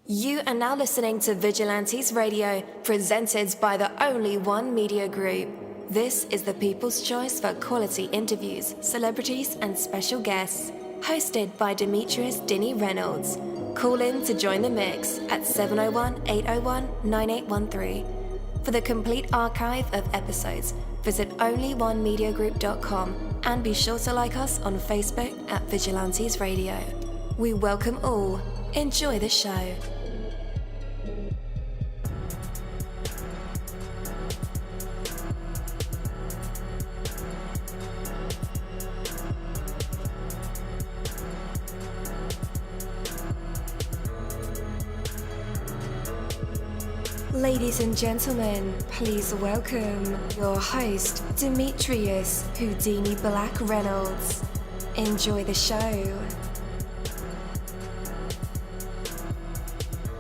You are now listening to Vigilantes Radio, presented by the Only One Media Group. This is the people's choice for quality interviews, celebrities, and special guests. Hosted by demetrius-reynolds. Call in to join the mix at 701-801-9813. For the complete archive of episodes, visit onlyonemediagroup.com and be sure to like us on Facebook at Vigilantes Radio. We welcome all. Enjoy the show. Ladies and gentlemen, please welcome your host, Demetrius Houdini Black Reynolds. Enjoy the show.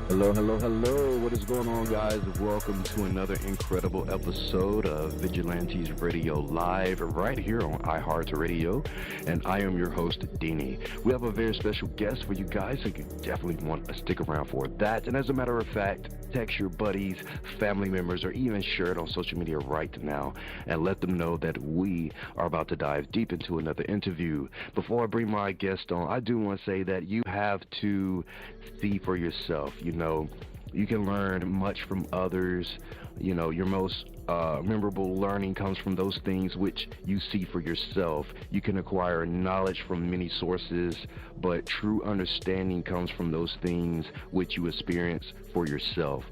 Hello, hello, hello. What is going on, guys? Welcome to another incredible episode of Vigilantes Radio Live right here on iHeartRadio. And I am your host, Dini. We have a very special guest for you guys, so you definitely want to stick around for that. And as a matter of fact, text your buddies, family members, or even share it on social media right now and let them know that we are about to dive deep into another interview. Before I bring my guest on, I do want to say that you have to see for yourself. You know, you can learn much from others. You know, your most memorable learning comes from those things which you see for yourself. You can acquire knowledge from many sources, but true understanding comes from those things which you experience for yourself.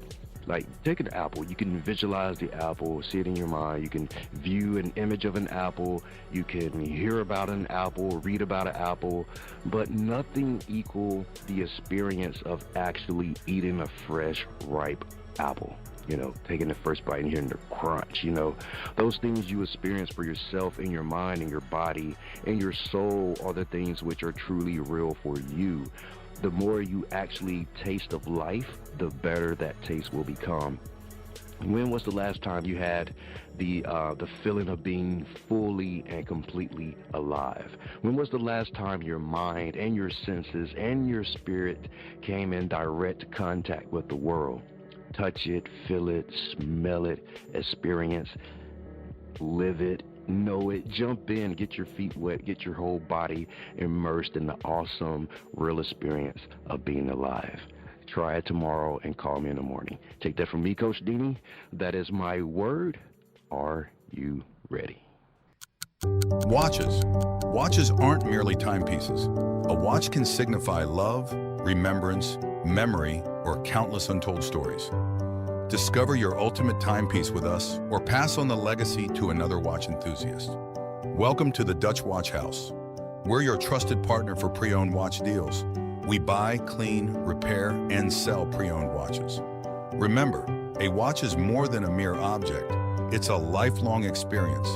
Like, take an apple. You can visualize the apple, see it in your mind. You can view an image of an apple. You can hear about an apple, read about an apple, but nothing equal the experience of actually eating a fresh, ripe apple. You know, taking the first bite and hearing the crunch, you know. Those things you experience for yourself in your mind and your body and your soul are the things which are truly real for you. The more you actually taste of life, the better that taste will become. When was the last time you had the feeling of being fully and completely alive? When was the last time your mind and your senses and your spirit came in direct contact with the world? Touch it, feel it, smell it, experience, live it, know it, jump in, get your feet wet, get your whole body immersed in the awesome, real experience of being alive. Try it tomorrow and call me in the morning. Take that from me, Coach Dini. That is my word. Are you ready? Watches. Watches aren't merely timepieces. A watch can signify love, remembrance, memory, or countless untold stories. Discover your ultimate timepiece with us or pass on the legacy to another watch enthusiast. Welcome to the Dutch Watch House. We're your trusted partner for pre-owned watch deals. We buy, clean, repair, and sell pre-owned watches. Remember, a watch is more than a mere object. It's a lifelong experience.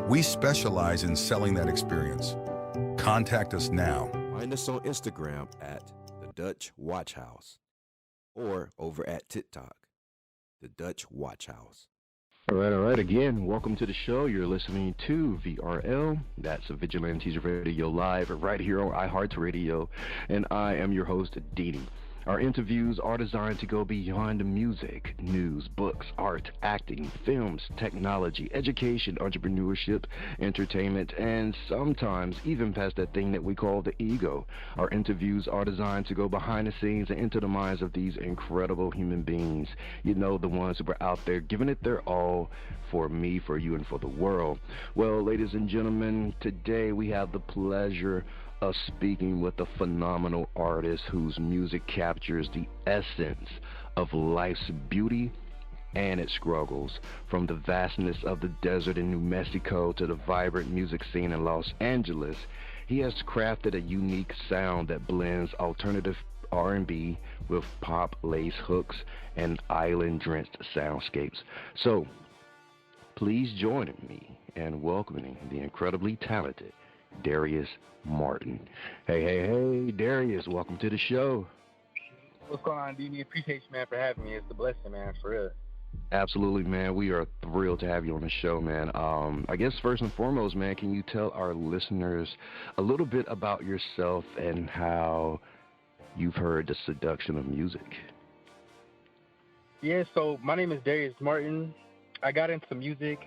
We specialize in selling that experience. Contact us now. Find us on Instagram at the Dutch Watch House or over at TikTok, the Dutch Watch House. All right. Again, welcome to the show. You're listening to VRL. That's Vigilantes Radio Live right here on iHeartRadio. And I am your host, Dini. Our interviews are designed to go beyond the music, news, books, art, acting, films, technology, education, entrepreneurship, entertainment, and sometimes even past that thing that we call the ego. Our interviews are designed to go behind the scenes and into the minds of these incredible human beings. You know, the ones who are out there giving it their all for me, for you, and for the world. Well, ladies and gentlemen, today we have the pleasure of speaking with a phenomenal artist whose music captures the essence of life's beauty and its struggles. From the vastness of the desert in New Mexico to the vibrant music scene in Los Angeles, he has crafted a unique sound that blends alternative R&B with pop-laced hooks and island-drenched soundscapes. So, please join me in welcoming the incredibly talented Darius Martin. Hey, Darius, welcome to the show. What's going on, Dini? Appreciate you, man, for having me. It's a blessing, man, for real. Absolutely, man. We are thrilled to have you on the show, man. I guess first and foremost, man, can you tell our listeners a little bit about yourself and how you've heard the seduction of music? Yeah, so my name is Darius Martin. I got into music.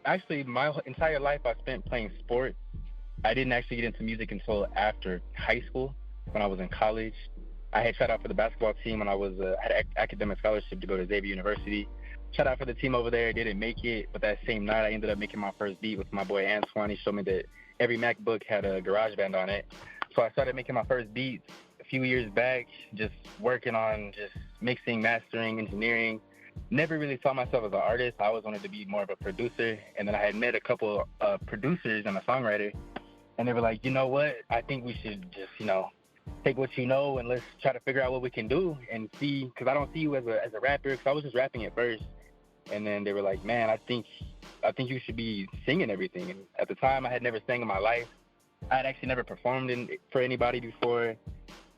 Actually, my entire life I spent playing sports. I didn't actually get into music until after high school, when I was in college. I had tried out for the basketball team when I was had an academic scholarship to go to Xavier University. Tried out for the team over there, didn't make it, but that same night I ended up making my first beat with my boy Antoine. He showed me that every MacBook had a GarageBand on it. So I started making my first beats a few years back, just working on just mixing, mastering, engineering. Never really saw myself as an artist. I always wanted to be more of a producer. And then I had met a couple producers and a songwriter, and they were like, you know what? I think we should just, take what you know and let's try to figure out what we can do and see, because I don't see you as a rapper, because I was just rapping at first. And then they were like, man, I think you should be singing everything. And at the time, I had never sang in my life. I had actually never performed for anybody before.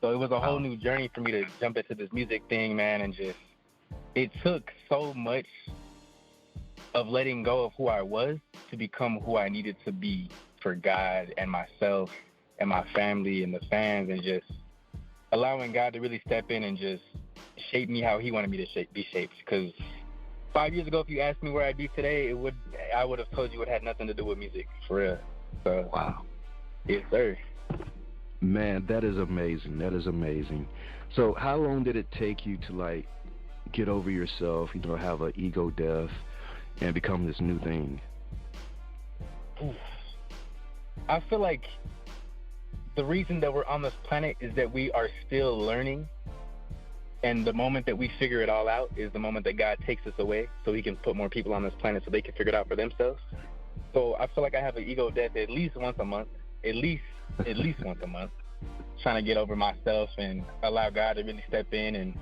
So it was a whole new journey for me to jump into this music thing, man, and just, it took so much of letting go of who I was to become who I needed to be for God and myself and my family and the fans, and just allowing God to really step in and just shape me how he wanted me to be shaped. Because 5 years ago, if you asked me where I'd be today, I would have told you it had nothing to do with music, for real. So, wow. Yes, sir. Man, that is amazing. That is amazing. So how long did it take you to, get over yourself, have an ego death and become this new thing? I feel like the reason that we're on this planet is that we are still learning. And the moment that we figure it all out is the moment that God takes us away so he can put more people on this planet so they can figure it out for themselves. So I feel like I have an ego death at least once a month, at least once a month, trying to get over myself and allow God to really step in. And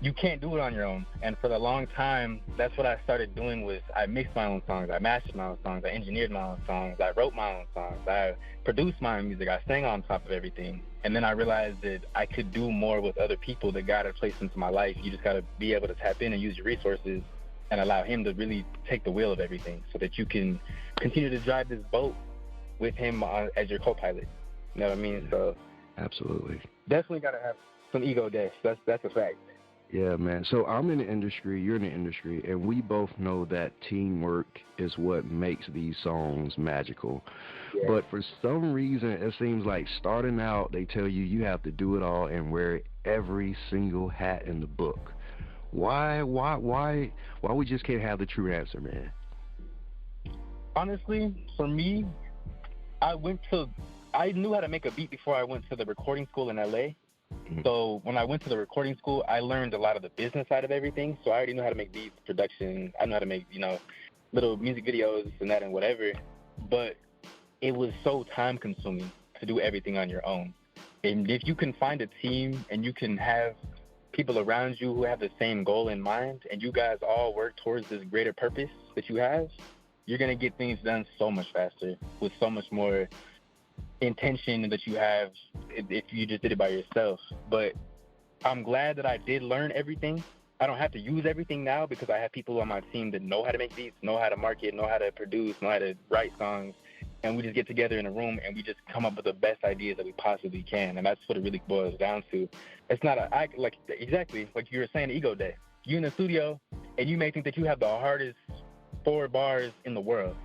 you can't do it on your own. And for the long time, that's what I started doing. Was I mixed my own songs, I mastered my own songs, I engineered my own songs, I wrote my own songs, I produced my own music, I sang on top of everything. And then I realized that I could do more with other people that God had placed into my life. You just got to be able to tap in and use your resources and allow him to really take the wheel of everything so that you can continue to drive this boat with him as your co-pilot. You know what I mean? So absolutely. Definitely got to have some ego deaths. That's a fact. Yeah, man. So I'm in the industry, you're in the industry, and we both know that teamwork is what makes these songs magical. Yeah. But for some reason, it seems like starting out, they tell you have to do it all and wear every single hat in the book. Why we just can't have the true answer, man? Honestly, for me, I knew how to make a beat before I went to the recording school in LA. So when I went to the recording school, I learned a lot of the business side of everything. So I already knew how to make beats, production. I know how to make, little music videos and that and whatever. But it was so time consuming to do everything on your own. And if you can find a team and you can have people around you who have the same goal in mind and you guys all work towards this greater purpose that you have, you're going to get things done so much faster with so much more intention that you have if you just did it by yourself. But I'm glad that I did learn everything. I don't have to use everything now because I have people on my team that know how to make beats, know how to market, know how to produce, know how to write songs, and we just get together in a room and we just come up with the best ideas that we possibly can. And that's what it really boils down to. It's not exactly like you were saying, ego day. You're in the studio and you may think that you have the hardest 4 bars in the world,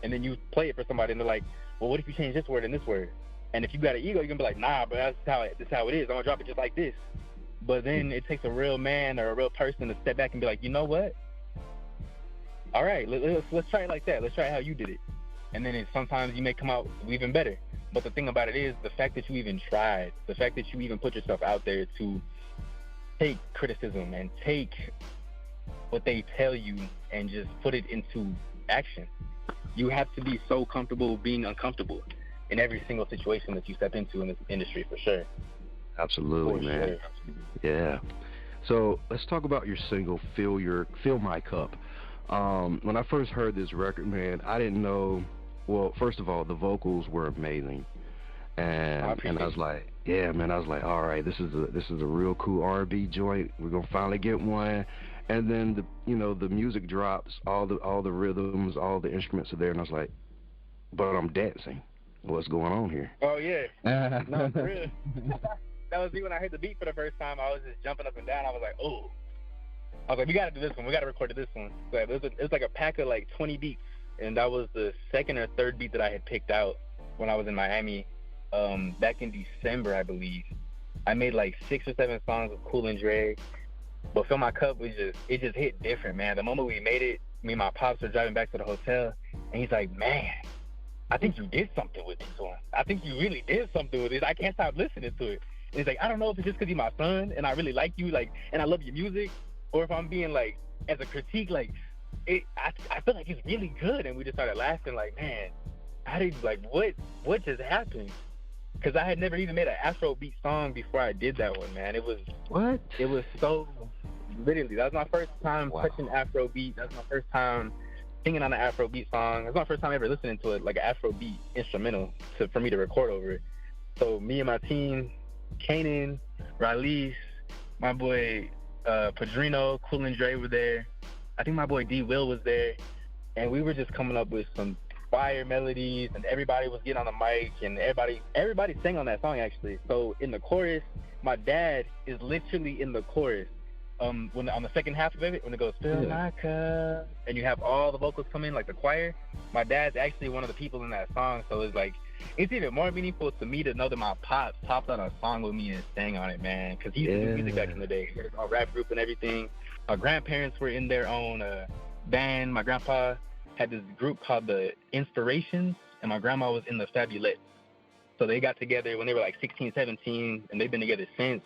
and then you play it for somebody and they're like, well, what if you change this word and this word? And if you got an ego, you're going to be like, nah, but that's how it is. I'm going to drop it just like this. But then it takes a real man or a real person to step back and be like, you know what? All right, let's try it like that. Let's try it how you did it. And then sometimes you may come out even better. But the thing about it is the fact that you even tried, the fact that you even put yourself out there to take criticism and take what they tell you and just put it into action. You have to be so comfortable being uncomfortable in every single situation that you step into in this industry, for sure. Absolutely, for man. Sure. Yeah. So let's talk about your single, Fill My Cup. When I first heard this record, man, I didn't know. Well, first of all, the vocals were amazing, and I was like, yeah, man. I was like, all right, this is a real cool R&B joint. We're gonna finally get one. And then the music drops, all the rhythms, all the instruments are there, and I was like, but I'm dancing. What's going on here? Oh yeah, no, for real. That was me when I heard the beat for the first time. I was just jumping up and down. I was like, oh, I was like, we got to do this one. We got to record this one. So it was like a pack of like 20 beats. And that was the second or third beat that I had picked out when I was in Miami back in December, I believe. I made like 6 or 7 songs with Cool and Dre. But Fill My Cup, it just hit different, man. The moment we made it, me and my pops were driving back to the hotel. And he's like, man, I think you did something with this one. I think you really did something with this. I can't stop listening to it. And he's like, I don't know if it's just because you're my son and I really like you, like, and I love your music, or if I'm being like, as a critique, like, I feel like it's really good. And we just started laughing, like, man, how did, like, what just happened? Because I had never even made an Afrobeat song before I did that one, man. It was so, literally, that was my first time touching Afrobeat. That was my first time singing on an Afrobeat song. That was my first time ever listening to it, like an Afrobeat instrumental for me to record over it. So me and my team, Kanan, Raleigh, my boy Padrino, Cool and Dre were there. I think my boy D Will was there, and we were just coming up with some fire melodies, and everybody was getting on the mic, and everybody sang on that song actually. So in the chorus, my dad is literally in the chorus. When on the second half of it, when it goes fill my cup, and you have all the vocals come in like the choir, my dad's actually one of the people in that song. So it's like, it's even more meaningful to me to know that my pops hopped on a song with me and sang on it, man, because he used to do music back in the day. He had a rap group and everything. My grandparents were in their own band. My grandpa had this group called the Inspirations, and my grandma was in the Fabulettes. So they got together when they were like 16, 17, and they've been together since.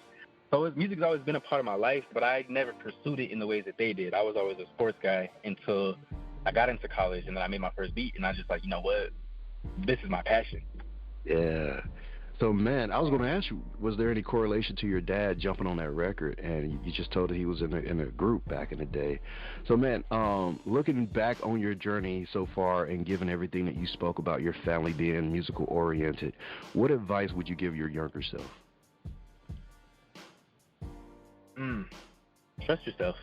So music's always been a part of my life, but I never pursued it in the ways that they did. I was always a sports guy until I got into college, and then I made my first beat, and I just like, you know what? This is my passion. Yeah. So, man, I was going to ask you, was there any correlation to your dad jumping on that record? And you just told that he was in a group back in the day. So, man, looking back on your journey so far and given everything that you spoke about your family being musical-oriented, what advice would you give your younger self? Trust yourself.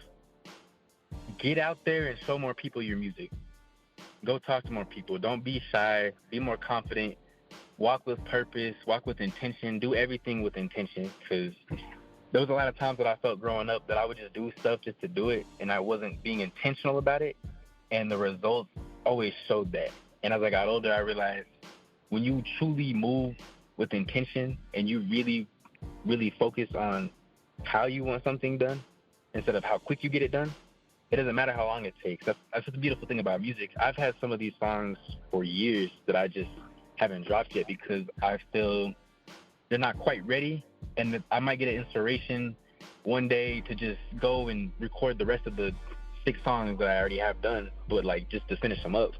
Get out there and show more people your music. Go talk to more people. Don't be shy. Be more confident. Walk with purpose. Walk with intention. Do everything with intention. Because there was a lot of times that I felt growing up that I would just do stuff just to do it, and I wasn't being intentional about it. And the results always showed that. And as I got older, I realized when you truly move with intention and you really, really focus on how you want something done instead of how quick you get it done, it doesn't matter how long it takes. That's just the beautiful thing about music. I've had some of these songs for years that I just haven't dropped yet because I feel they're not quite ready, and that I might get an inspiration one day to just go and record the rest of the 6 songs that I already have done, but like just to finish them up.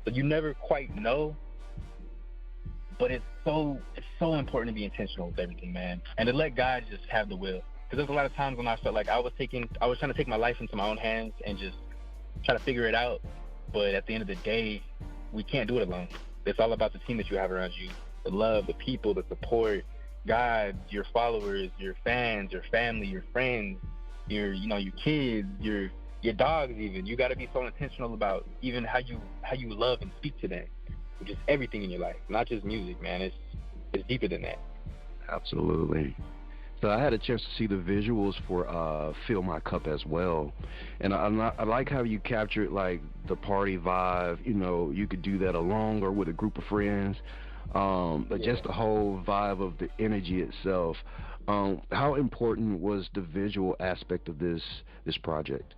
So you never quite know, but it's so important to be intentional with everything, man, and to let God just have the will. Because there's a lot of times when I felt like I was trying to take my life into my own hands and just try to figure it out. But at the end of the day, we can't do it alone. It's all about the team that you have around you, the love, the people, the support, God, your followers, your fans, your family, your friends, your kids, your dogs even. You got to be so intentional about even how you love and speak to them. Just everything in your life, not just music, man. It's deeper than that. Absolutely. So I had a chance to see the visuals for Fill My Cup as well, and I like how you captured like the party vibe. You know, you could do that alone or with a group of friends, but just the whole vibe of the energy itself. How important was the visual aspect of this project?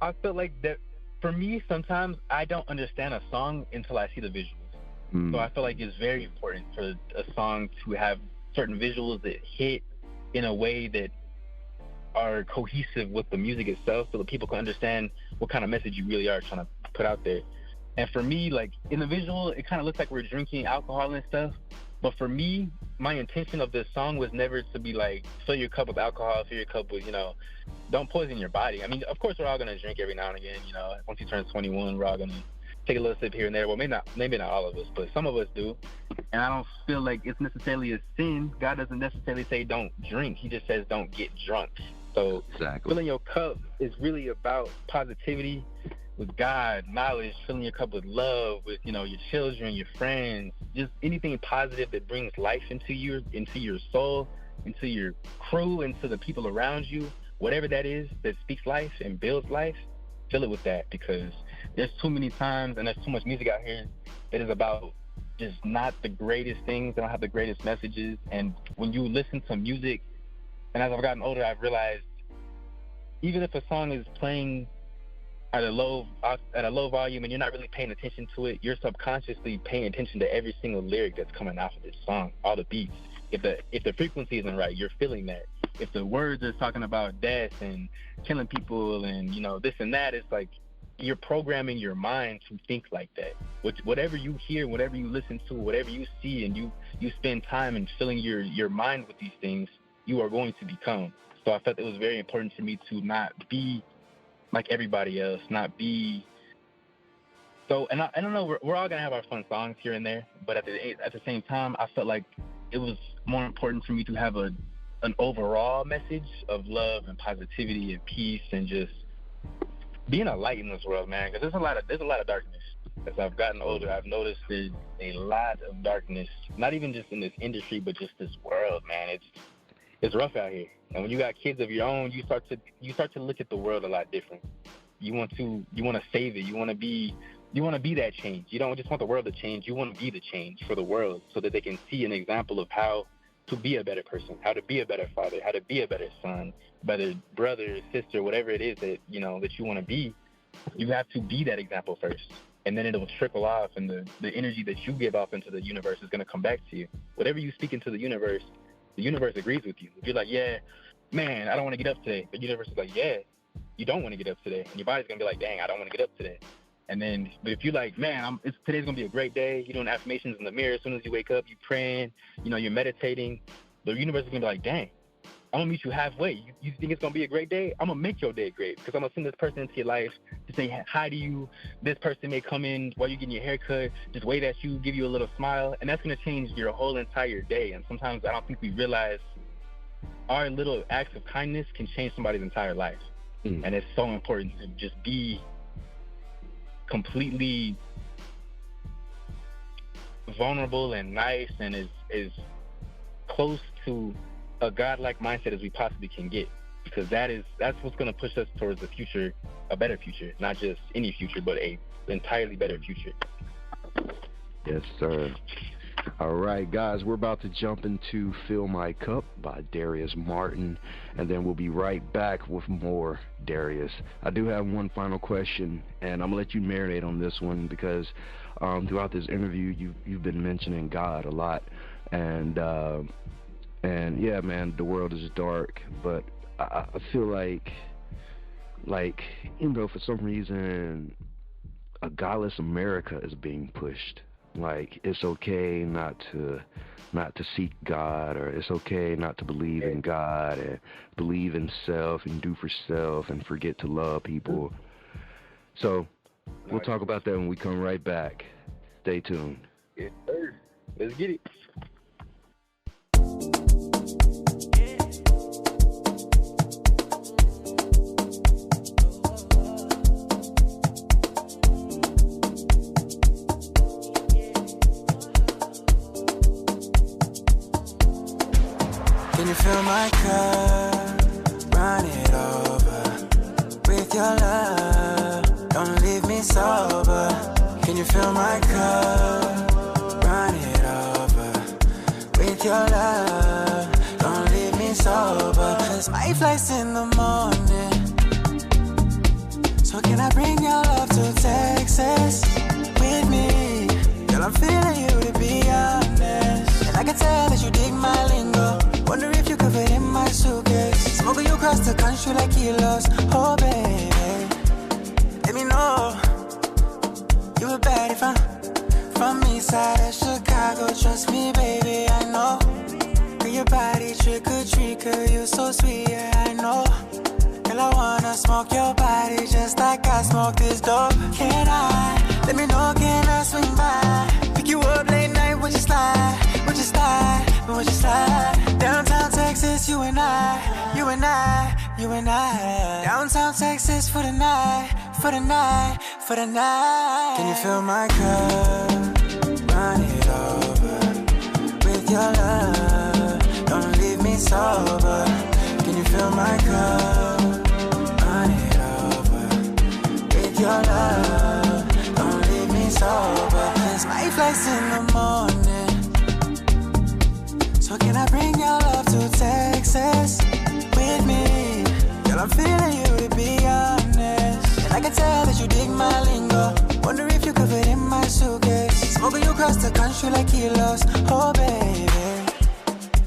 I feel like that for me, sometimes I don't understand a song until I see the visuals. So I feel like it's very important for a song to have certain visuals that hit in a way that are cohesive with the music itself so that people can understand what kind of message you really are trying to put out there. And for me, like in the visual, it kind of looks like we're drinking alcohol and stuff. But for me, my intention of this song was never to be like, fill your cup with alcohol, fill your cup with, don't poison your body. I mean, of course, we're all going to drink every now and again. Once you turn 21, we're all going to take a little sip here and there. Well, maybe not all of us, but some of us do. And I don't feel like it's necessarily a sin. God doesn't necessarily say don't drink. He just says don't get drunk. So Filling your cup is really about positivity with God, knowledge, filling your cup with love, with, your children, your friends, just anything positive that brings life into your soul, into your crew, into the people around you. whatever that is that speaks life and builds life, fill it with that, because there's too many times and there's too much music out here that is about just not the greatest things, they don't have the greatest messages. And when you listen to music, and as I've gotten older, I've realized even if a song is playing at a low volume and you're not really paying attention to it, you're subconsciously paying attention to every single lyric that's coming out of this song, all the beats. If the frequency isn't right, you're feeling that. If the words are talking about death and killing people and, you know, this and that, it's like you're programming your mind to think like that. Whatever you hear, whatever you listen to, whatever you see, and you spend time in filling your mind with these things, you are going to become. So I felt it was very important for me to not be like everybody else, not be so. And I don't know, we're all gonna have our fun songs here and there, but at the same time, I felt like it was more important for me to have an overall message of love and positivity and peace and just being a light in this world, man. Because there's a lot of darkness. As I've gotten older, I've noticed there's a lot of darkness, not even just in this industry, but just this world, man. It's rough out here. And when you got kids of your own, you start to look at the world a lot different. You want to save it. You want to be that change. You don't just want the world to change. You want to be the change for the world, so that they can see an example of how to be a better person, how to be a better father, how to be a better son, better brother, sister, whatever it is that you want to be. You have to be that example first, and then it'll trickle off, and the energy that you give off into the universe is going to come back to you. Whatever you speak into the universe agrees with you. If you're like, yeah, man, I don't want to get up today, the universe is like, yeah, you don't want to get up today, and your body's going to be like, dang, I don't want to get up today. And then, but if you're like, man, today's going to be a great day, you're doing affirmations in the mirror as soon as you wake up, you're praying, you're meditating, the universe is going to be like, dang, I'm going to meet you halfway. You think it's going to be a great day? I'm going to make your day great, because I'm going to send this person into your life to say hi to you. This person may come in while you're getting your hair cut, just wave at you, give you a little smile, and that's going to change your whole entire day. And sometimes I don't think we realize our little acts of kindness can change somebody's entire life. And it's so important to just be completely vulnerable and nice and as close to a godlike mindset as we possibly can get, because that's what's going to push us towards the future, a better future, not just any future, but a entirely better future. Yes, sir. All right, guys, we're about to jump into Fill My Cup by Darius Martin, and then we'll be right back with more Darius. I do have one final question, and I'm going to let you marinate on this one, because throughout this interview, you've been mentioning God a lot, and yeah, man, the world is dark, but I feel like, for some reason, a godless America is being pushed. Like, it's okay not to seek God, or it's okay not to believe in God and believe in self and do for self and forget to love people. So we'll talk about that when we come right back. Stay tuned. Yes, sir. Let's get it. Can you fill my cup, run it over with your love, don't leave me sober. Can you fill my cup, run it over with your love, don't leave me sober. 'Cause my flight's in the morning, so can I bring your love to Texas with me? Girl, I'm feeling you, to be honest, and I can tell that you dig my lingo. Wonder if you could fit in my suitcase. Smuggle you across the country like kilos. Oh, baby, let me know you a baddie from east side of Chicago. Trust me, baby, I know. Girl, your body trick or treat, girl, you so sweet, yeah, I know. Girl, I wanna smoke your body just like I smoke this dope. Can I? Let me know, can I swing by? Pick you up late night, would you slide? Would you slide? Would you slide? Downtown Texas, you and I. Downtown Texas for the night. Can you fill my cup? Run it over with your love. Don't leave me sober. Can you fill my cup? Run it over with your love. Don't leave me sober. It's my flights in the morning. So can I bring your love to Texas with me? Girl, I'm feeling you, to be honest. And I can tell that you dig my lingo. Wonder if you could fit in my suitcase. Smoking you across the country like kilos. Oh, baby.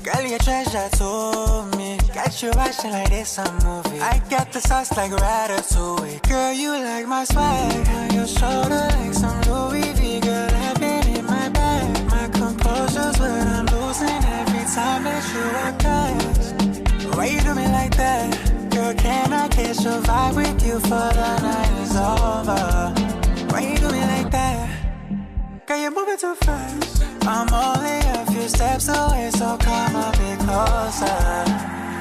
Girl, your treasure to me. Got you watching like this a movie. I got the sauce like ratatouille. Girl, you like my swag. On your shoulder like some Louis V. Girl, I've been in my bag. My composure's what I'm losing every time that you walk past. Why you do me like that? Girl, can I catch a vibe with you for the night is over? Why you do me like that? Girl, you're moving too fast. I'm only a few steps away, so come a bit closer.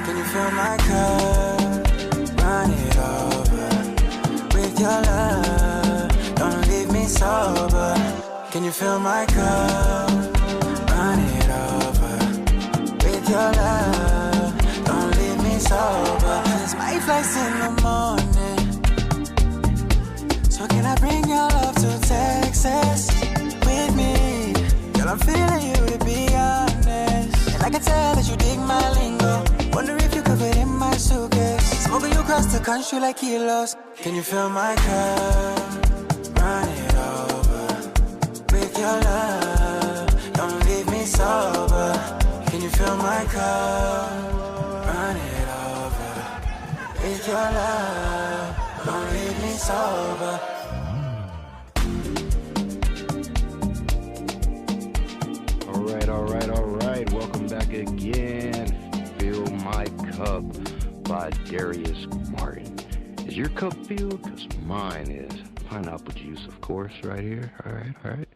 Can you feel my cup? Run it over with your love. Don't leave me sober. Can you feel my cup? Run it over with your love. Don't leave me sober. It's my flights in the morning. So can I bring your love to Texas with me? Girl, I'm feeling you, to be honest. And I can tell that you dig my lingo. Wonder if you could fit in my suitcase. Smoking you across the country like kilos. Can you feel my cup? Run it over with your love. Don't leave me sober. Can you feel my cup? Run it over with your love. Don't leave me sober. All right. Welcome back again. Fill My Cup by Darius Martin. Is your cup filled? Because mine is. Pineapple juice, of course, right here. All right.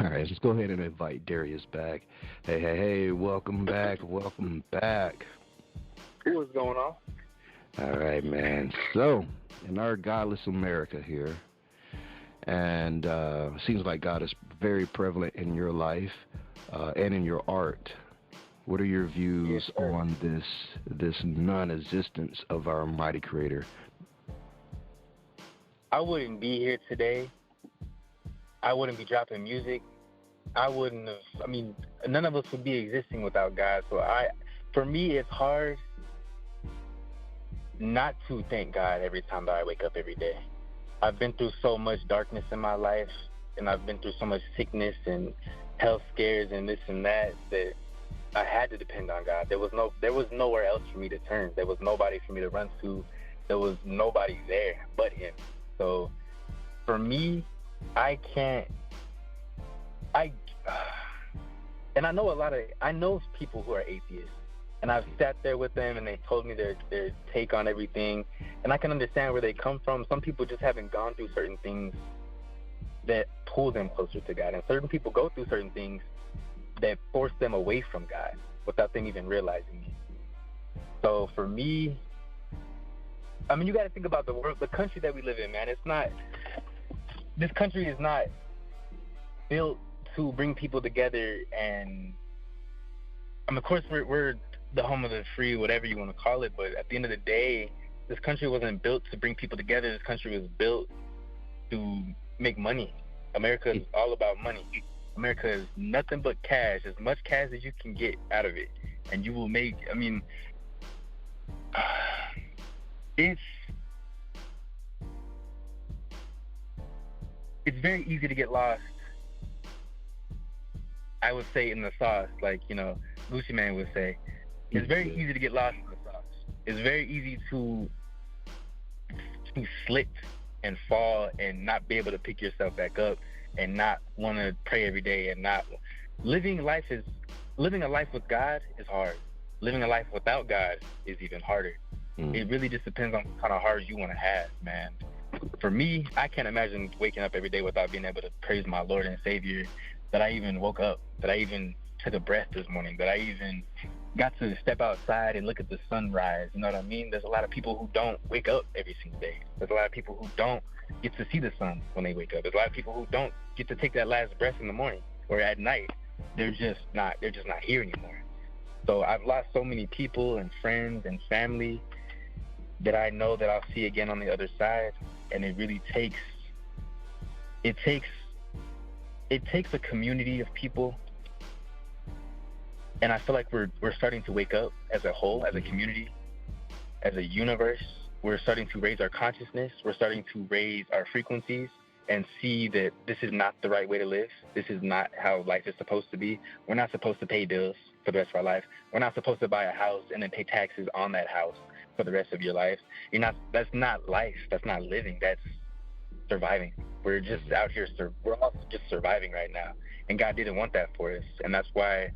Let's go ahead and invite Darius back. Hey, welcome back. What's going on? All right, man. So, in our godless America here, and seems like God is very prevalent in your life and in your art. What are your views on this non-existence of our mighty Creator? I wouldn't be here today. I wouldn't be dropping music. None of us would be existing without God. So for me, it's hard not to thank God every time that I wake up every day. I've been through so much darkness in my life, and I've been through so much sickness and health scares and this and that I had to depend on God. There was nowhere else for me to turn. There was nobody for me to run to. There was nobody there but Him. So for me, I know people who are atheists, and I've sat there with them and they told me their take on everything, and I can understand where they come from. Some people just haven't gone through certain things that pull them closer to God, and certain people go through certain things that force them away from God without them even realizing it. So for me, you got to think about the country that we live in, man. This country is not built to bring people together, and of course we're the home of the free, whatever you want to call it, but at the end of the day, this country wasn't built to bring people together. This country was built to make money. America is all about money. America is nothing but cash, as much cash as you can get out of it, and you will make, it's very easy to get lost, I would say, in the sauce, like, Gucci Mane would say. It's very easy to get lost in the sauce. It's very easy to slip and fall and not be able to pick yourself back up and not want to pray every day, and not living a life with God is hard. Living a life without God is even harder. It really just depends on what kind of heart you want to have, man. For me, I can't imagine waking up every day without being able to praise my Lord and Savior, that I even woke up, that I even took a breath this morning, that I even got to step outside and look at the sunrise. You know what I mean? There's a lot of people who don't wake up every single day. There's a lot of people who don't get to see the sun when they wake up. There's a lot of people who don't get to take that last breath in the morning or at night. They're just not here anymore. So I've lost so many people and friends and family that I know that I'll see again on the other side. And it really takes a community of people. And I feel like we're starting to wake up as a whole, as a community, as a universe. We're starting to raise our consciousness. We're starting to raise our frequencies and see that this is not the right way to live. This is not how life is supposed to be. We're not supposed to pay bills for the rest of our life. We're not supposed to buy a house and then pay taxes on that house for the rest of your life. That's not life. That's not living. That's surviving. We're just out here. We're all just surviving right now. And God didn't want that for us. And that's why,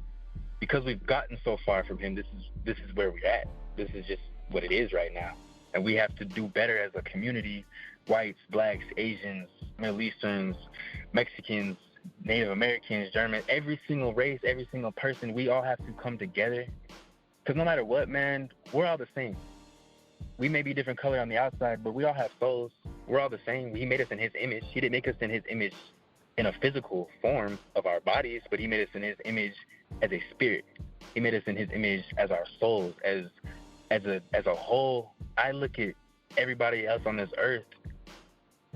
because we've gotten so far from him, this is where we're at. This is just what it is right now. And we have to do better as a community. Whites, blacks, Asians, Middle Easterns, Mexicans, Native Americans, Germans, every single race, every single person, we all have to come together. Because no matter what, man, we're all the same. We may be different color on the outside, but we all have souls. We're all the same. He made us in his image. He didn't make us in his image in a physical form of our bodies, but he made us in his image as a spirit. He made us in his image as our souls, as a whole. I look at everybody else on this earth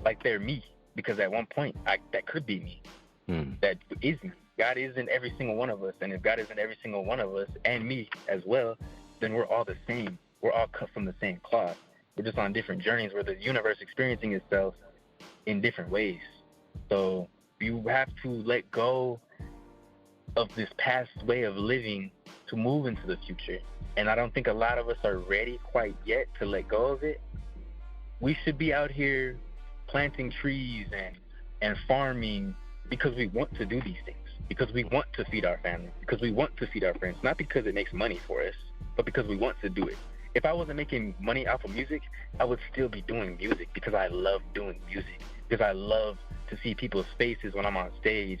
like they're me, because at one point that could be me. That is me. God is in every single one of us, and if God is in every single one of us and me as well, then we're all the same. We're all cut from the same cloth. We're just on different journeys where the universe experiencing itself in different ways. So you have to let go of this past way of living to move into the future. And I don't think a lot of us are ready quite yet to let go of it. We should be out here planting trees and farming because we want to do these things, because we want to feed our family, because we want to feed our friends, not because it makes money for us, but because we want to do it. If I wasn't making money off of music, I would still be doing music because I love doing music, because I love to see people's faces when I'm on stage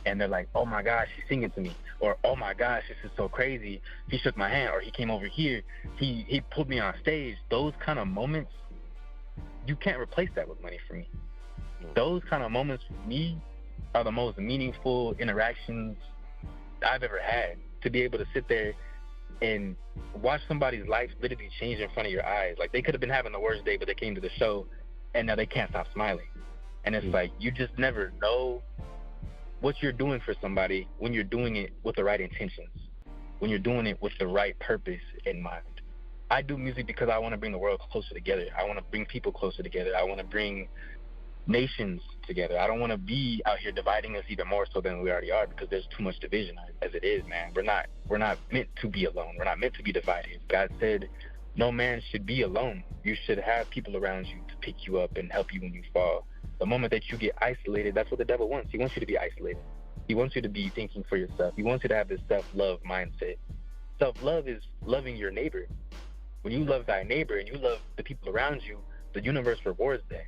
and they're like, oh my gosh, he's singing to me, or oh my gosh, this is so crazy, he shook my hand, or he came over here, he pulled me on stage. Those kind of moments, you can't replace that with money for me. Those kind of moments for me are the most meaningful interactions I've ever had. To be able to sit there and watch somebody's life literally change in front of your eyes. Like, they could have been having the worst day, but they came to the show and now they can't stop smiling. And it's like, you just never know what you're doing for somebody when you're doing it with the right intentions, when you're doing it with the right purpose in mind. I do music because I want to bring the world closer together. I want to bring people closer together. I want to bring nations together. I don't want to be out here dividing us even more so than we already are, because there's too much division as it is, man. We're not meant to be alone. We're not meant to be divided. God said no man should be alone. You should have people around you to pick you up and help you when you fall. The moment that you get isolated, that's what the devil wants. He wants you to be isolated. He wants you to be thinking for yourself. He wants you to have this self-love mindset. Self-love is loving your neighbor. When you love thy neighbor and you love the people around you, the universe rewards that.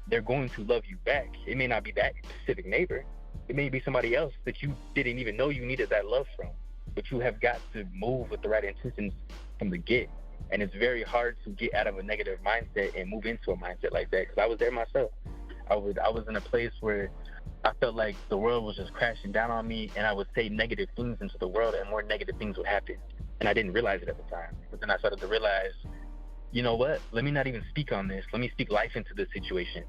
They're going to love you back. It may not be that specific neighbor. It may be somebody else that you didn't even know you needed that love from. But you have got to move with the right intentions from the get. And it's very hard to get out of a negative mindset and move into a mindset like that, because I was there myself. I was in a place where I felt like the world was just crashing down on me, and I would say negative things into the world and more negative things would happen. And I didn't realize it at the time. But then I started to realize, you know what? Let me not even speak on this. Let me speak life into this situation.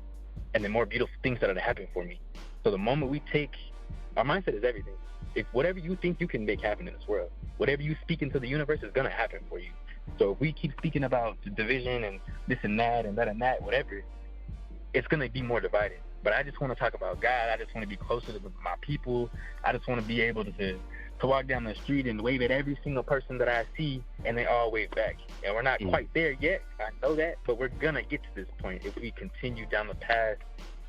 And then more beautiful things started to happen for me. So the moment we take, our mindset is everything. If whatever you think you can make happen in this world, whatever you speak into the universe is going to happen for you. So if we keep speaking about the division and this and that and that and that, whatever, it's going to be more divided. But I just want to talk about God. I just want to be closer to my people. I just want to be able to walk down the street and wave at every single person that I see, and they all wave back. And we're not quite there yet. I know that, but we're going to get to this point if we continue down the path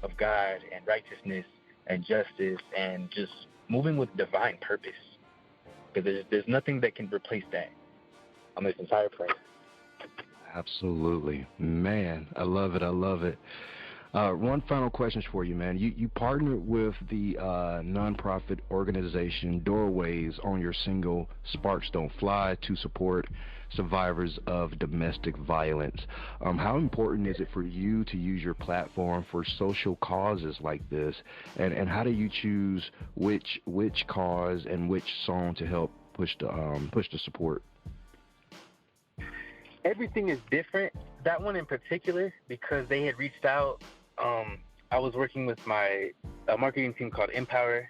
of God and righteousness and justice and just moving with divine purpose. Because there's nothing that can replace that on this entire planet. Absolutely. Man, I love it. I love it. One final question for you, man. You partnered with the nonprofit organization Doorways on your single Sparks Don't Fly to support survivors of domestic violence. How important is it for you to use your platform for social causes like this? And how do you choose which cause and which song to help push the support? Everything is different, that one in particular, because they had reached out. I was working with my marketing team called Empower.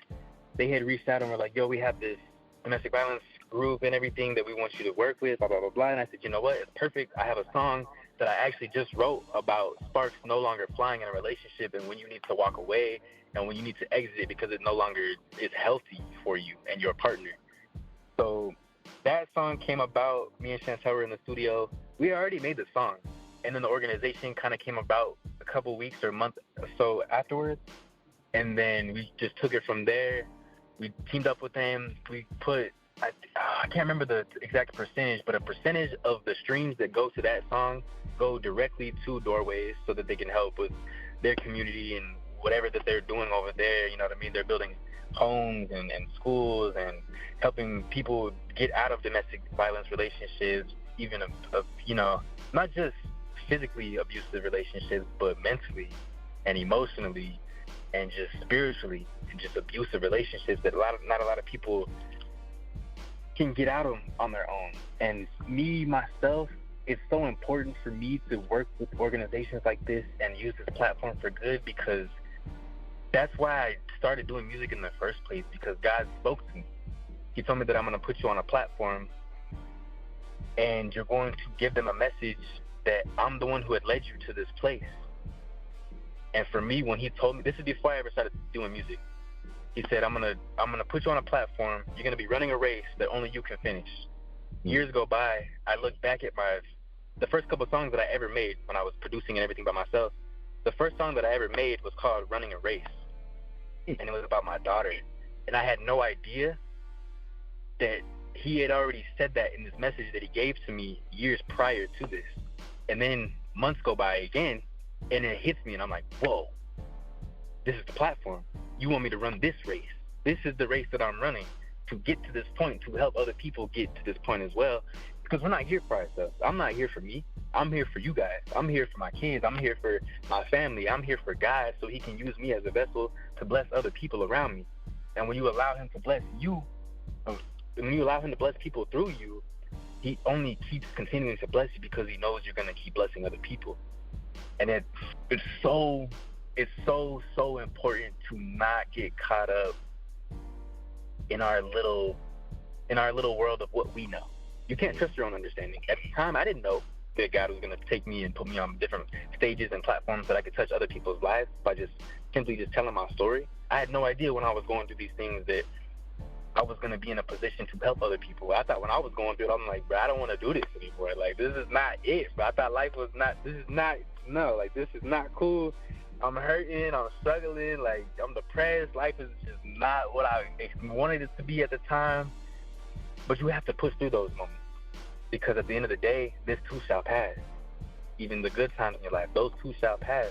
They had reached out and were like, yo, we have this domestic violence group and everything that we want you to work with, blah, blah, blah, blah. And I said, you know what? It's perfect. I have a song that I actually just wrote about sparks no longer flying in a relationship and when you need to walk away and when you need to exit it because it no longer is healthy for you and your partner. So that song came about. Me and Chantel were in the studio. We already made the song. And then the organization kind of came about a couple weeks or a month or so afterwards. And then we just took it from there. We teamed up with them. We put, I can't remember the exact percentage, but a percentage of the streams that go to that song go directly to Doorways so that they can help with their community and whatever that they're doing over there. You know what I mean? They're building homes and schools and helping people get out of domestic violence relationships, even of not just physically abusive relationships, but mentally and emotionally and just spiritually and just abusive relationships that not a lot of people can get out of on their own. And me, myself, it's so important for me to work with organizations like this and use this platform for good, because that's why I started doing music in the first place, because God spoke to me. He told me that I'm going to put you on a platform and you're going to give them a message that I'm the one who had led you to this place. And for me, when he told me, this is before I ever started doing music, he said, I'm gonna put you on a platform. You're gonna be running a race that only you can finish. Years go by, I look back at the first couple songs that I ever made when I was producing and everything by myself. The first song that I ever made was called Running a Race. And it was about my daughter. And I had no idea that he had already said that in this message that he gave to me years prior to this. And then months go by again, and it hits me, and I'm like, whoa, this is the platform. You want me to run this race. This is the race that I'm running to get to this point, to help other people get to this point as well. Because we're not here for ourselves. I'm not here for me. I'm here for you guys. I'm here for my kids. I'm here for my family. I'm here for God so he can use me as a vessel to bless other people around me. And when you allow him to bless you, when you allow him to bless people through you, he only keeps continuing to bless you because he knows you're going to keep blessing other people. And it's so important to not get caught up in our little world of what we know. You can't trust your own understanding. At the time, I didn't know that God was going to take me and put me on different stages and platforms that I could touch other people's lives by just simply telling my story. I had no idea when I was going through these things that I was going to be in a position to help other people. I thought when I was going through it, I'm like, bro, I don't want to do this anymore. Like, this is not it, bro. I thought life was not, this is not cool. I'm hurting, I'm struggling, like, I'm depressed. Life is just not what I wanted it to be at the time. But you have to push through those moments, because at the end of the day, this too shall pass. Even the good times in your life, those too shall pass.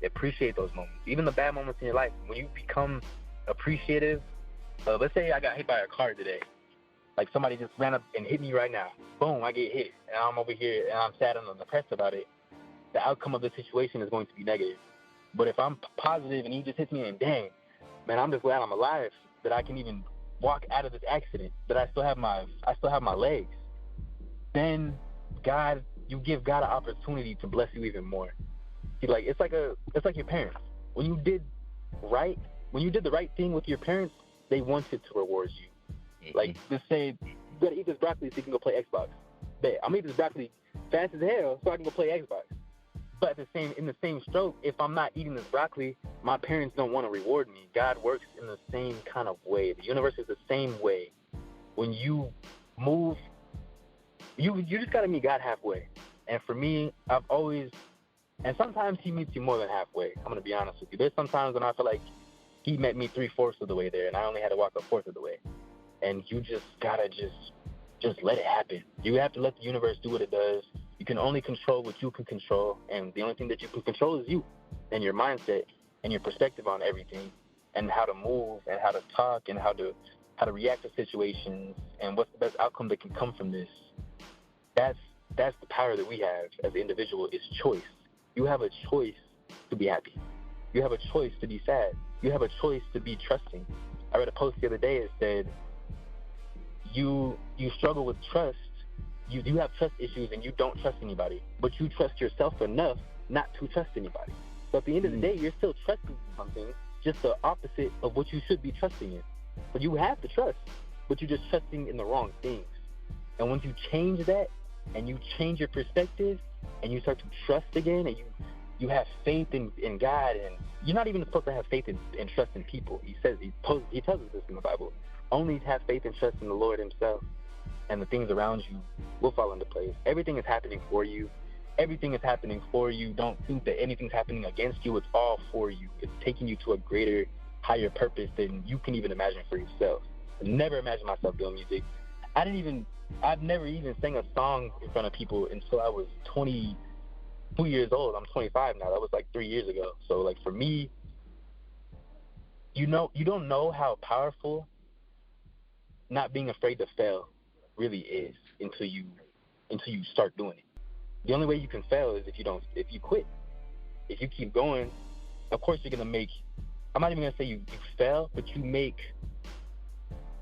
Appreciate those moments. Even the bad moments in your life, when you become appreciative. Let's say I got hit by a car today. Like, somebody just ran up and hit me right now. Boom, I get hit. And I'm over here and I'm sad and I'm depressed about it. The outcome of the situation is going to be negative. But if I'm positive and he just hits me and dang, man, I'm just glad I'm alive, that I can even walk out of this accident, that I still have my legs. Then you give God an opportunity to bless you even more. See, like, it's like your parents. When you did the right thing with your parents, they wanted to reward you. Like, just say, you gotta eat this broccoli so you can go play Xbox. Bet, I'm gonna eat this broccoli fast as hell so I can go play Xbox. But in the same stroke, if I'm not eating this broccoli, my parents don't want to reward me. God works in the same kind of way. The universe is the same way. When you move, you just gotta meet God halfway. And for me, I've always, and sometimes he meets you more than halfway. I'm gonna be honest with you. There's sometimes when I feel like he met me 3/4 of the way there, and I only had to walk 1/4 of the way. And you just gotta just let it happen. You have to let the universe do what it does. You can only control what you can control, and the only thing that you can control is you and your mindset and your perspective on everything, and how to move and how to talk and how to react to situations and what's the best outcome that can come from this. That's the power that we have as an individual, is choice. You have a choice to be happy. You have a choice to be sad. You have a choice to be trusting. I read a post the other day that said, you struggle with trust, you have trust issues and you don't trust anybody, but you trust yourself enough not to trust anybody. So at the end of the day, you're still trusting something, just the opposite of what you should be trusting in. So you have to trust, but you're just trusting in the wrong things. And once you change that and you change your perspective and you start to trust again and you have faith in God, and you're not even supposed to have faith and trust in people. He tells us this in the Bible. Only have faith and trust in the Lord himself, and the things around you will fall into place. Everything is happening for you. Everything is happening for you. Don't think that anything's happening against you. It's all for you. It's taking you to a greater, higher purpose than you can even imagine for yourself. I never imagined myself doing music. I've never even sang a song in front of people until I was 22 years old. I'm 25 now. That was like 3 years ago. So like for me, you don't know how powerful not being afraid to fail really is until you start doing it. The only way you can fail is if you quit. If you keep going, of course you're gonna make. I'm not even gonna say you fail, but you make.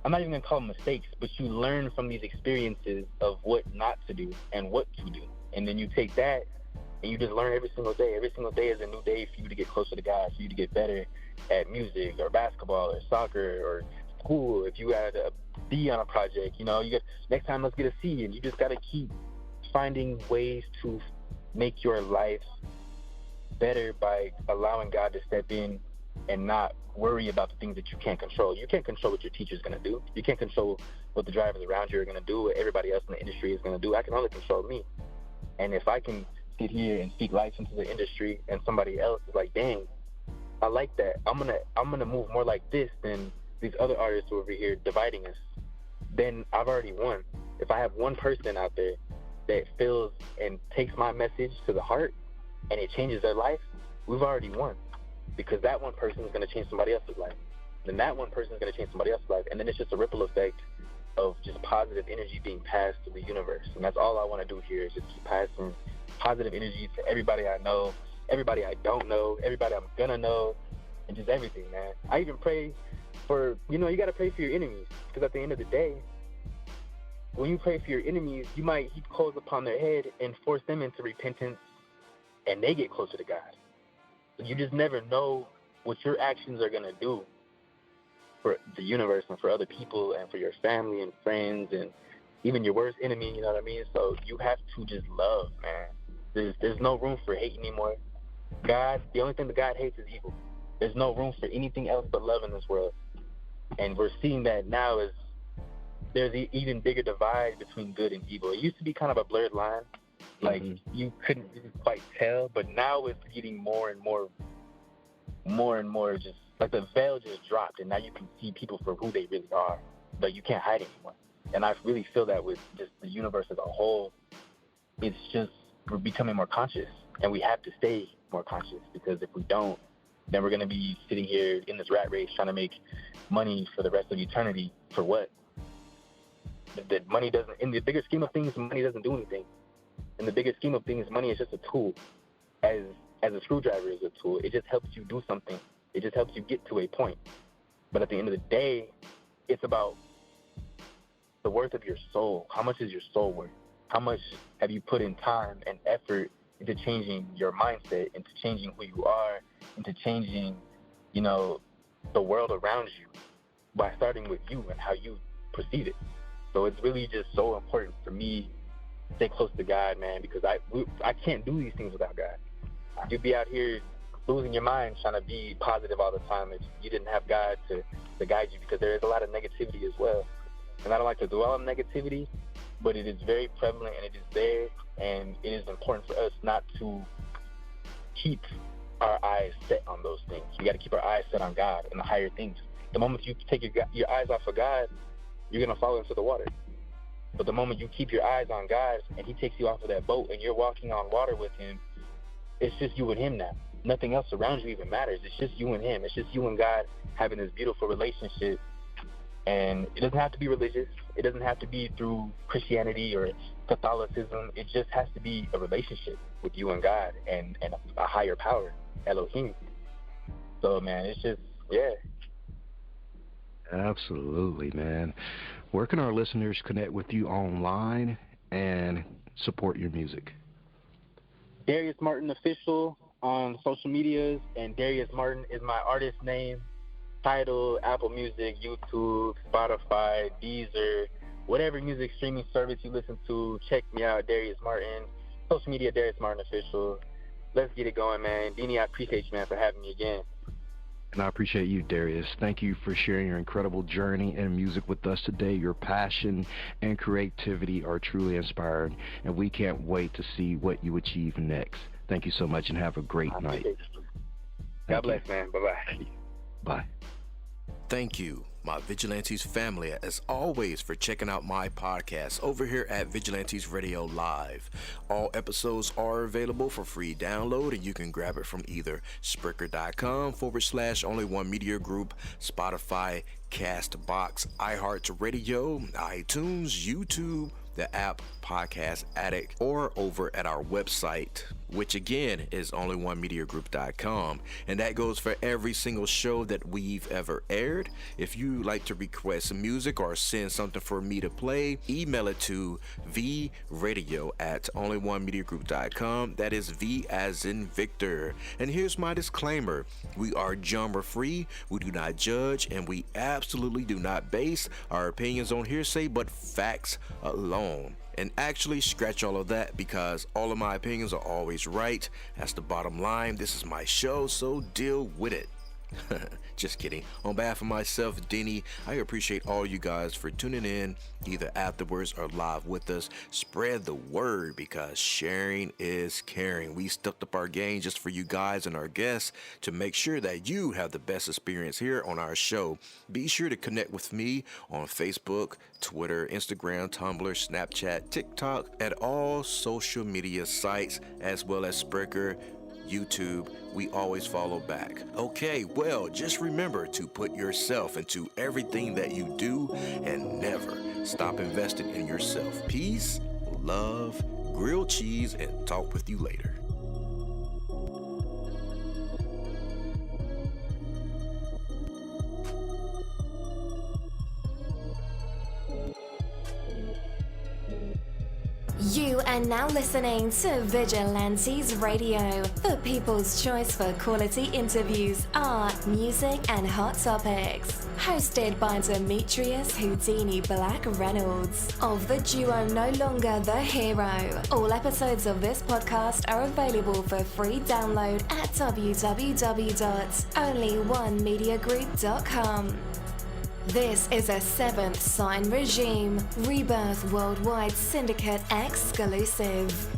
I'm not even gonna call them mistakes, but you learn from these experiences of what not to do and what to do, and then you take that and you just learn every single day. Every single day is a new day for you to get closer to God, for you to get better at music or basketball or soccer or school. If you had a B on a project, you get next time let's get a C, and you just gotta keep finding ways to make your life better by allowing God to step in and not worry about the things that you can't control. You can't control what your teacher's going to do. You can't control what the drivers around you are going to do, what everybody else in the industry is going to do. I can only control me. And if I can sit here and speak life into the industry and somebody else is like, dang, I like that. I'm gonna move more like this than these other artists over here dividing us, then I've already won. If I have one person out there that feels and takes my message to the heart and it changes their life, we've already won. Because that one person is going to change somebody else's life. Then that one person is going to change somebody else's life. And then it's just a ripple effect of just positive energy being passed to the universe. And that's all I want to do here is just keep passing positive energy to everybody I know, everybody I don't know, everybody I'm going to know, and just everything, man. I even pray for, you got to pray for your enemies. Because at the end of the day, when you pray for your enemies, you might heap coals upon their head and force them into repentance, and they get closer to God. You just never know what your actions are going to do for the universe and for other people and for your family and friends and even your worst enemy, you know what I mean? So you have to just love, man. There's no room for hate anymore. God, the only thing that God hates is evil. There's no room for anything else but love in this world. And we're seeing that now as there's an even bigger divide between good and evil. It used to be kind of a blurred line. Like, you couldn't really quite tell, but now it's getting more and more just, like the veil just dropped, and now you can see people for who they really are, but you can't hide anymore. And I really feel that with just the universe as a whole, it's just, we're becoming more conscious, and we have to stay more conscious, because if we don't, then we're going to be sitting here in this rat race trying to make money for the rest of eternity. For what? That money doesn't, in the bigger scheme of things, money doesn't do anything. In the bigger scheme of things, money is just a tool, as a screwdriver is a tool. It just helps you do something. It just helps you get to a point. But at the end of the day, it's about the worth of your soul. How much is your soul worth? How much have you put in time and effort into changing your mindset, into changing who you are, into changing, the world around you by starting with you and how you perceive it. So it's really just so important for me to stay close to God, man, because I can't do these things without God. You'd be out here losing your mind trying to be positive all the time if you didn't have God to guide you, because there is a lot of negativity as well. And I don't like to dwell on negativity, but it is very prevalent and it is there, and it is important for us not to keep our eyes set on those things. We got to keep our eyes set on God and the higher things. The moment you take your eyes off of God, you're going to fall into the water. But the moment you keep your eyes on God and he takes you off of that boat and you're walking on water with him, it's just you and him now. Nothing else around you even matters. It's just you and him. It's just you and God having this beautiful relationship. And it doesn't have to be religious. It doesn't have to be through Christianity or Catholicism. It just has to be a relationship with you and God and a higher power, Elohim. So, man, it's just, yeah. Absolutely, man. Where can our listeners connect with you online and support your music? Darius Martin Official on social medias, and Darius Martin is my artist name. Tidal, Apple Music, YouTube, Spotify, Deezer, whatever music streaming service you listen to, check me out, Darius Martin. Social media, Darius Martin Official. Let's get it going, man. Deanie, I appreciate you, man, for having me again. And I appreciate you, Darius. Thank you for sharing your incredible journey in music with us today. Your passion and creativity are truly inspiring, and we can't wait to see what you achieve next. Thank you so much, and have a great night. God bless, man. Bye-bye. Bye. Thank you, my Vigilantes family, as always, for checking out my podcast over here at Vigilantes Radio Live. All episodes are available for free download, and you can grab it from either Spreaker.com/only1media group, Spotify, Castbox, iHeartRadio, iTunes, YouTube, the app Podcast Addict, or over at our website, which again is only1mediagroup.com, and that goes for every single show that we've ever aired. If you like to request some music or send something for me to play, email it to vradio@only1mediagroup.com. That is V as in Victor. And here's my disclaimer: we are genre free, we do not judge, and we absolutely do not base our opinions on hearsay but facts alone. And actually, scratch all of that, because all of my opinions are always right. That's the bottom line. This is my show, so deal with it. Just kidding. On behalf of myself, Deanie, I appreciate all you guys for tuning in, either afterwards or live with us. Spread the word, because sharing is caring. We stepped up our game just for you guys and our guests to make sure that you have the best experience here on our show. Be sure to connect with me on Facebook, Twitter, Instagram, Tumblr, Snapchat, TikTok, at all social media sites, as well as Spreaker, YouTube. We always follow back. Okay, well, just remember to put yourself into everything that you do and never stop investing in yourself. Peace, love, grilled cheese, and talk with you later. You are now listening to Vigilantes Radio, the people's choice for quality interviews, art, music, and hot topics. Hosted by Demetrius Houdini Black-Reynolds of the duo No Longer the Hero. All episodes of this podcast are available for free download at www.onlyonemediagroup.com. This is a Seventh Sign Regime Rebirth Worldwide Syndicate exclusive.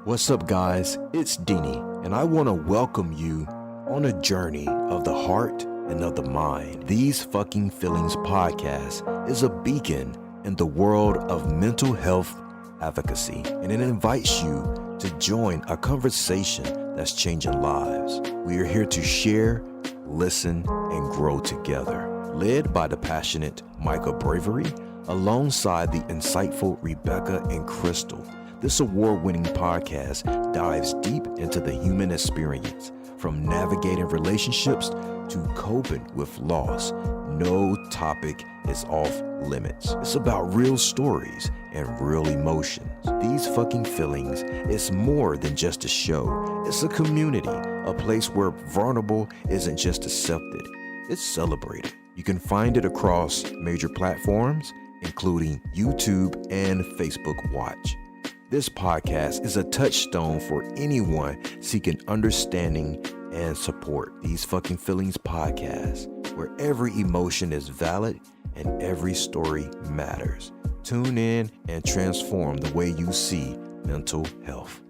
What's up, guys? It's Deanie, and I want to welcome you on a journey of the heart and of the mind. These Fucking Feelings podcast is a beacon in the world of mental health advocacy, and it invites you to join a conversation that's changing lives. We are here to share, listen, and grow together. Led by the passionate Michael Bravery, alongside the insightful Rebecca and Crystal. This award-winning podcast dives deep into the human experience, from navigating relationships to coping with loss. No topic is off limits. It's about real stories and real emotions. These Fucking Feelings is more than just a show. It's a community, a place where vulnerable isn't just accepted, it's celebrated. You can find it across major platforms, including YouTube and Facebook Watch. This podcast is a touchstone for anyone seeking understanding and support. These Fucking Feelings podcast, where every emotion is valid and every story matters. Tune in and transform the way you see mental health.